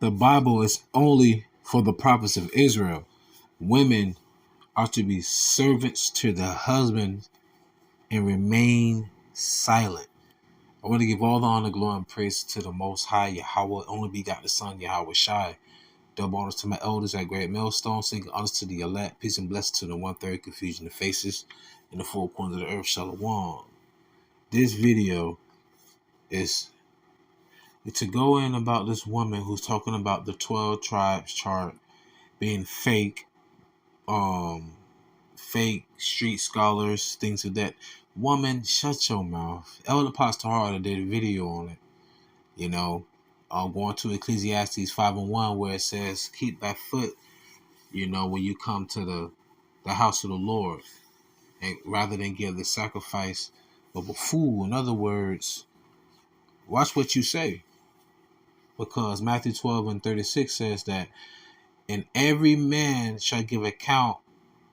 The Bible is only for the prophets of Israel. Women are to be servants to their husbands and remain silent. I want to give all the honor, glory, and praise to the Most High, Yahawah, only begotten Son, YAHAWASHI. Double honors to my elders at Great Millstone. Single honors to the elect. Peace and blessings to the 1/3 confusion of faces in the four corners of the earth. Shalom. This video is to go in about this woman who's talking about the 12 tribes chart being fake, fake street scholars, things of that. Woman, shut your mouth. Elder Pastor Harder did a video on it. You know, going to Ecclesiastes 5:1 where it says, keep thy foot, when you come to the house of the Lord, and rather than give the sacrifice of a fool. In other words, watch what you say. Because Matthew 12:36 says that, and every man shall give account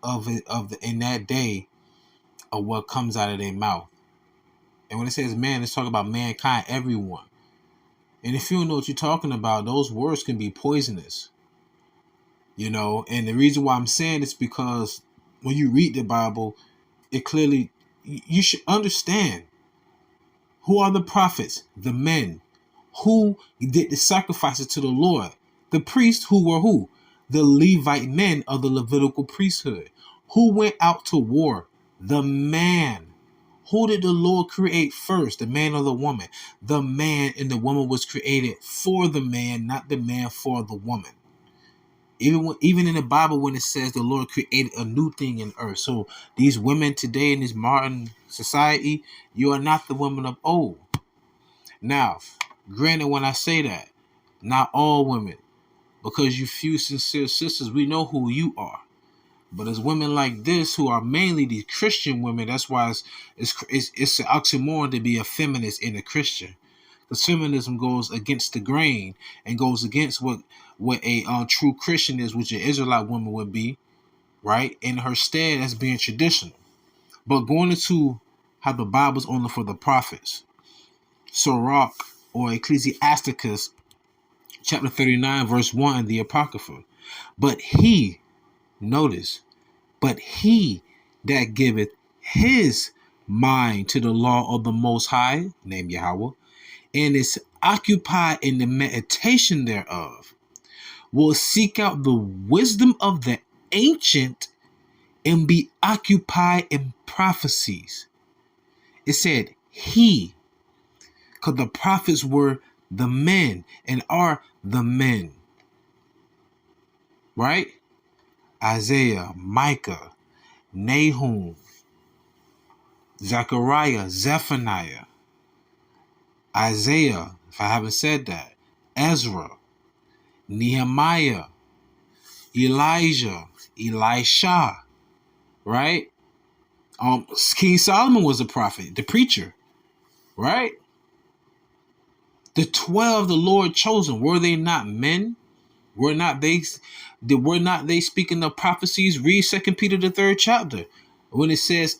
in that day of what comes out of their mouth. And when it says man, it's talking about mankind, everyone. And if you don't know what you're talking about, those words can be poisonous. And the reason why I'm saying it's because when you read the Bible, it clearly, you should understand who are the prophets, the men, who did the sacrifices to the Lord. The priests who were who? The Levite men of the Levitical priesthood. Who went out to war? The man. Who did the Lord create first? The man or the woman? The man, and the woman was created for the man, not the man for the woman. Even in the Bible, when it says the Lord created a new thing in earth. So these women today in this modern society, you are not the women of old. Now, granted, when I say that, not all women, because you few sincere sisters, we know who you are. But as women like this, who are mainly these Christian women, that's why it's an oxymoron to be a feminist and a Christian. Because feminism goes against the grain and goes against what a true Christian is, which an Israelite woman would be, right? In her stead as being traditional. But going into how the Bible's only for the prophets. Sirach or Ecclesiasticus chapter 39 verse 1 in the Apocrypha. But he that giveth his mind to the law of the Most High, named Yahawah, and is occupied in the meditation thereof, will seek out the wisdom of the ancient and be occupied in prophecies. It said he, because the prophets were the men and are the men. Right? Isaiah, Micah, Nahum, Zechariah, Zephaniah, Isaiah, if I haven't said that, Ezra, Nehemiah, Elijah, Elisha, right? King Solomon was a prophet, the preacher, right? The 12 the Lord chosen, were they not men? Were not they speaking of prophecies? Read 2 Peter the 3rd chapter. When it says,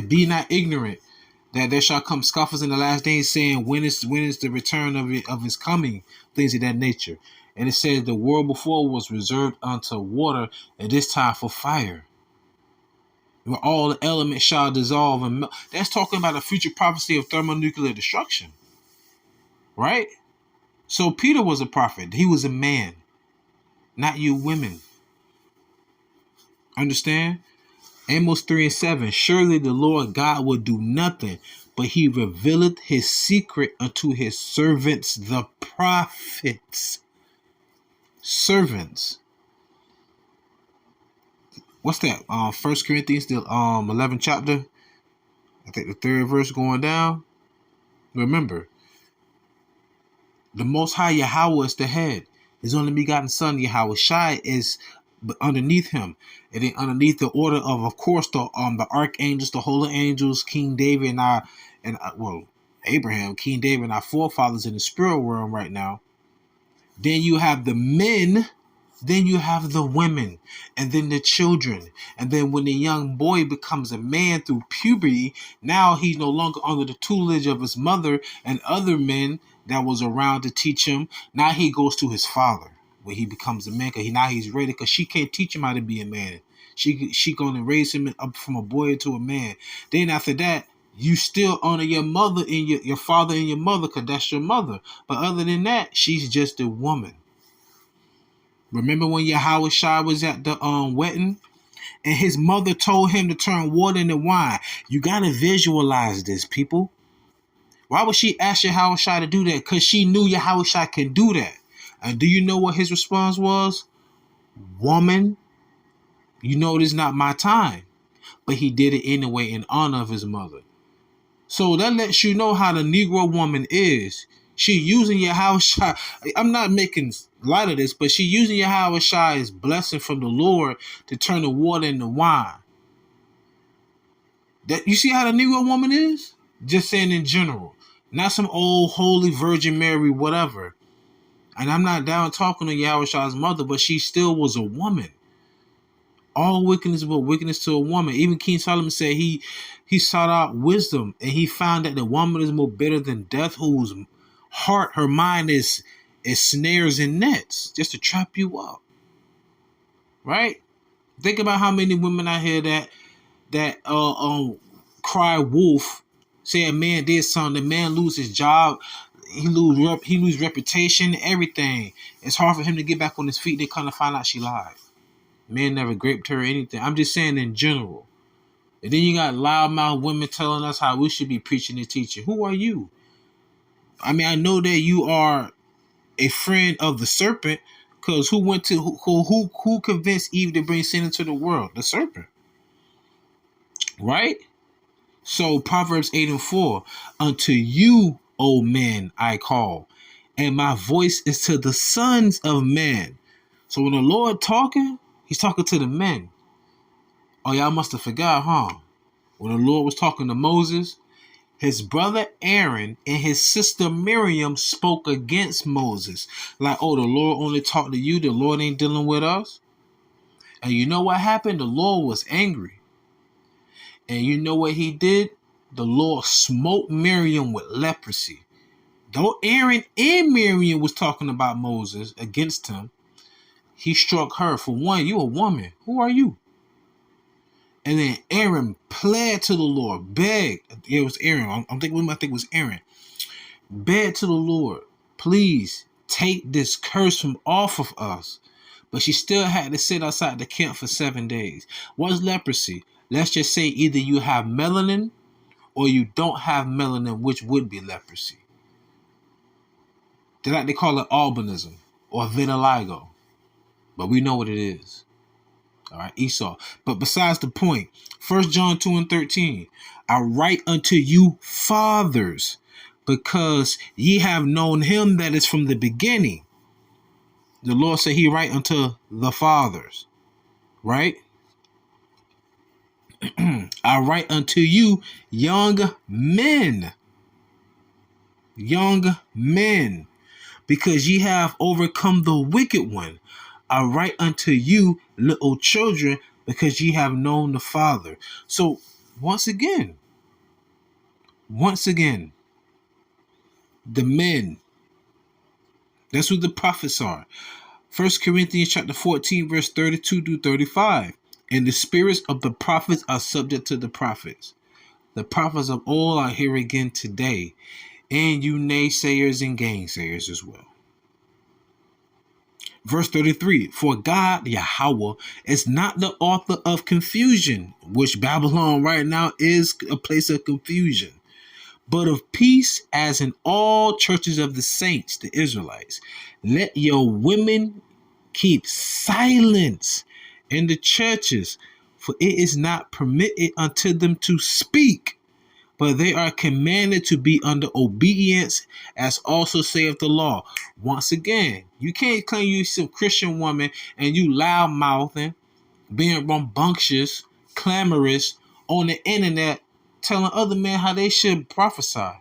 be not ignorant that there shall come scoffers in the last days, saying, when is the return of his coming? Things of that nature. And it says the world before was reserved unto water, and this time for fire, where all the elements shall dissolve and melt. That's talking about a future prophecy of thermonuclear destruction, right? So Peter was a prophet. He was a man, not you women. Understand? Amos 3:7. Surely the Lord God will do nothing, but he revealeth his secret unto his servants, the prophets. Servants. What's that? 1 Corinthians, the 11th chapter. I think the 3rd verse going down. Remember, the Most High Yahawah is the head. His only begotten Son, YAHAWASHI, is underneath him. And then underneath the order of course, the archangels, the holy angels, King David Abraham, King David, and our forefathers in the spirit realm right now. Then you have the men, Then you have the women, and then the children. And then when the young boy becomes a man through puberty, now he's no longer under the tutelage of his mother and other men that was around to teach him. Now he goes to his father when he becomes a man, because now he's ready, because she can't teach him how to be a man. She going to raise him up from a boy to a man. Then after that, you still honor your mother and your father and your mother, because that's your mother. But other than that, she's just a woman. Remember when YAHAWASHI was at the wedding, and his mother told him to turn water into wine? You gotta visualize this, people. Why would she ask YAHAWASHI to do that? Because she knew YAHAWASHI can do that. And do you know what his response was? Woman, you know it is not my time. But he did it anyway in honor of his mother. So that lets you know how the Negro woman is. She using YAHAWASHI. I'm not making light of this, but she using YAHAWASHI's blessing from the Lord to turn the water into wine. That you see how the Negro woman is? Just saying in general. Not some old holy Virgin Mary, whatever. And I'm not down talking to YAHAWASHI's mother, but she still was a woman. All wickedness but wickedness to a woman. Even King Solomon said he sought out wisdom, and he found that the woman is more bitter than death, whose heart, her mind is snares and nets just to trap you up. Right? Think about how many women out here that cry wolf, say a man did something, the man lose his job, he lose reputation, everything. It's hard for him to get back on his feet. They kind of find out she lied. Man never raped her or anything. I'm just saying in general. And then you got loudmouth women telling us how we should be preaching and teaching. Who are you? I mean, I know that you are a friend of the serpent, because who convinced Eve to bring sin into the world? The serpent. Right? So Proverbs 8:4, unto you, O men, I call, and my voice is to the sons of men. So when the Lord talking, he's talking to the men. Oh, y'all must have forgot, huh? When the Lord was talking to Moses, his brother Aaron and his sister Miriam spoke against Moses. Like, oh, the Lord only talked to you. The Lord ain't dealing with us. And you know what happened? The Lord was angry. And you know what he did? The Lord smote Miriam with leprosy. Though Aaron and Miriam was talking about Moses against him, he struck her. For one, you a woman. Who are you? And then Aaron pled to the Lord, begged. It was Aaron. I think it was Aaron. Begged to the Lord, please take this curse from off of us. But she still had to sit outside the camp for 7 days. What's leprosy? Let's just say either you have melanin or you don't have melanin, which would be leprosy. They call it albinism or vitiligo. But we know what it is. All right, Esau. But besides the point, 1 John 2:13, I write unto you fathers, because ye have known him that is from the beginning. The Lord said he write unto the fathers, right? I write unto you young men, because ye have overcome the wicked one. I write unto you little children, because ye have known the Father. So once again, the men, that's what the prophets are. 1 Corinthians chapter 14, verse 32 to 35. And the spirits of the prophets are subject to the prophets. The prophets of old are here again today, and you naysayers and gainsayers as well. Verse 33, for God, Yahawah, is not the author of confusion, which Babylon right now is a place of confusion, but of peace, as in all churches of the saints, the Israelites. Let your women keep silence in the churches, for it is not permitted unto them to speak, but they are commanded to be under obedience, as also saith the law. Once again, you can't claim you some Christian woman and you loud mouthing, being rambunctious, clamorous on the internet, telling other men how they should prophesy,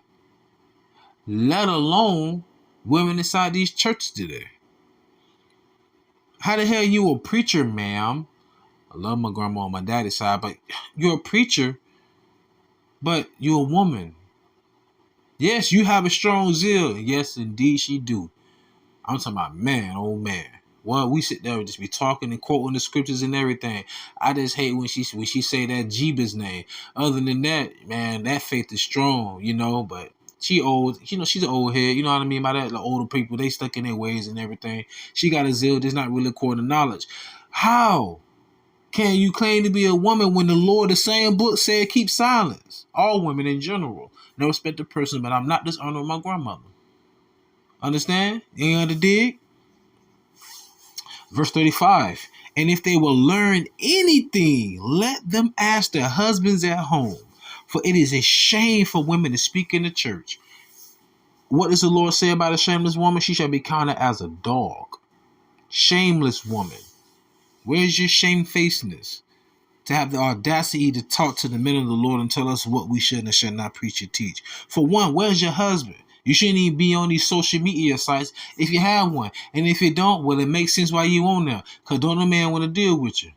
let alone women inside these churches today. How the hell you a preacher, ma'am? I love my grandma on my daddy's side, but you're a preacher, but you're a woman. Yes, you have a strong zeal. Yes, indeed she do. I'm talking about man, oh man. Well, we sit there and just be talking and quoting the scriptures and everything. I just hate when she say that Jeebus name. Other than that, man, that faith is strong, you know. But she old, you know, she's an old head. You know what I mean by that? The older people, they stuck in their ways and everything. She got a zeal that's not really according to knowledge. How can you claim to be a woman when the Lord, the same book said, keep silence? All women in general. No respect to person, but I'm not dishonoring my grandmother. Understand? You ain't under dig? Verse 35. And if they will learn anything, let them ask their husbands at home. For it is a shame for women to speak in the church. What does the Lord say about a shameless woman? She shall be counted as a dog. Shameless woman. Where's your shamefacedness? To have the audacity to talk to the men of the Lord and tell us what we should and should not preach or teach. For one, where's your husband? You shouldn't even be on these social media sites if you have one. And if you don't, well, it makes sense why you on there. Because don't a man want to deal with you.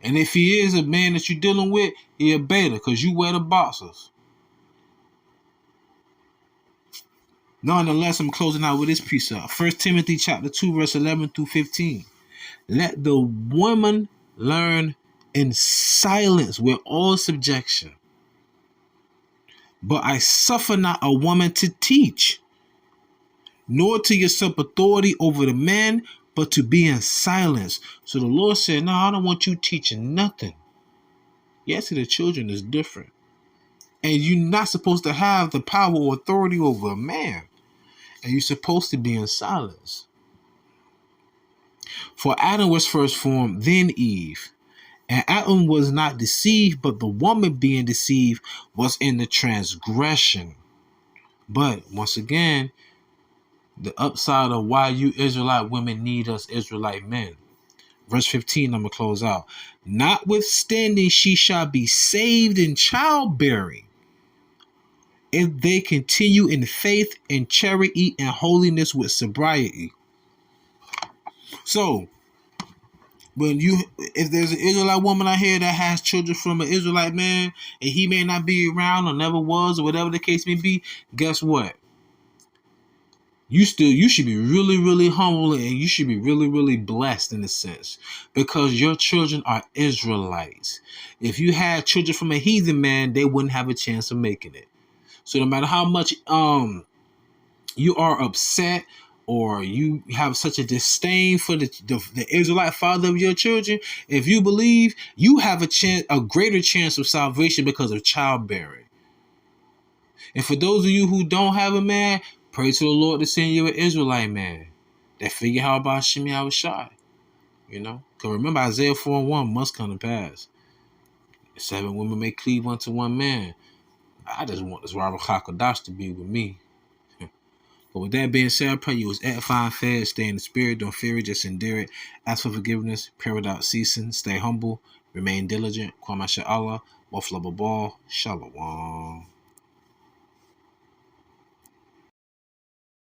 And if he is a man that you're dealing with, he a beta because you wear the boxers. Nonetheless, I'm closing out with this precept. 1 Timothy chapter 2, verse 11 through 15. Let the woman learn in silence with all subjection. But I suffer not a woman to teach, nor to usurp authority over the men, but to be in silence. So the Lord said, no, I don't want you teaching nothing. Yes, to the children is different. And you're not supposed to have the power or authority over a man. And you're supposed to be in silence. For Adam was first formed, then Eve. And Adam was not deceived, but the woman being deceived was in the transgression. But once again, the upside of why you Israelite women need us Israelite men. Verse 15, I'm going to close out. Notwithstanding, she shall be saved in childbearing, if they continue in faith and charity and holiness with sobriety. So, if there's an Israelite woman out here that has children from an Israelite man, and he may not be around or never was or whatever the case may be, guess what? You should be really, really humble, and you should be really, really blessed in a sense, because your children are Israelites. If you had children from a heathen man, they wouldn't have a chance of making it. So no matter how much you are upset, or you have such a disdain for the Israelite father of your children, if you believe, you have a greater chance of salvation because of childbearing. And for those of you who don't have a man, pray to the Lord to send you an Israelite man that figure how about YAHAWASHI. You know? Because remember, Isaiah 4:1 must come to pass. 7 women may cleave unto one man. I just want this RAWACHAA QADASH to be with me. But with that being said, I pray you was edifying, fed, stay in the spirit, don't fear it, just endure it. Ask for forgiveness, pray without ceasing, stay humble, remain diligent. Kwame Allah, Shalom.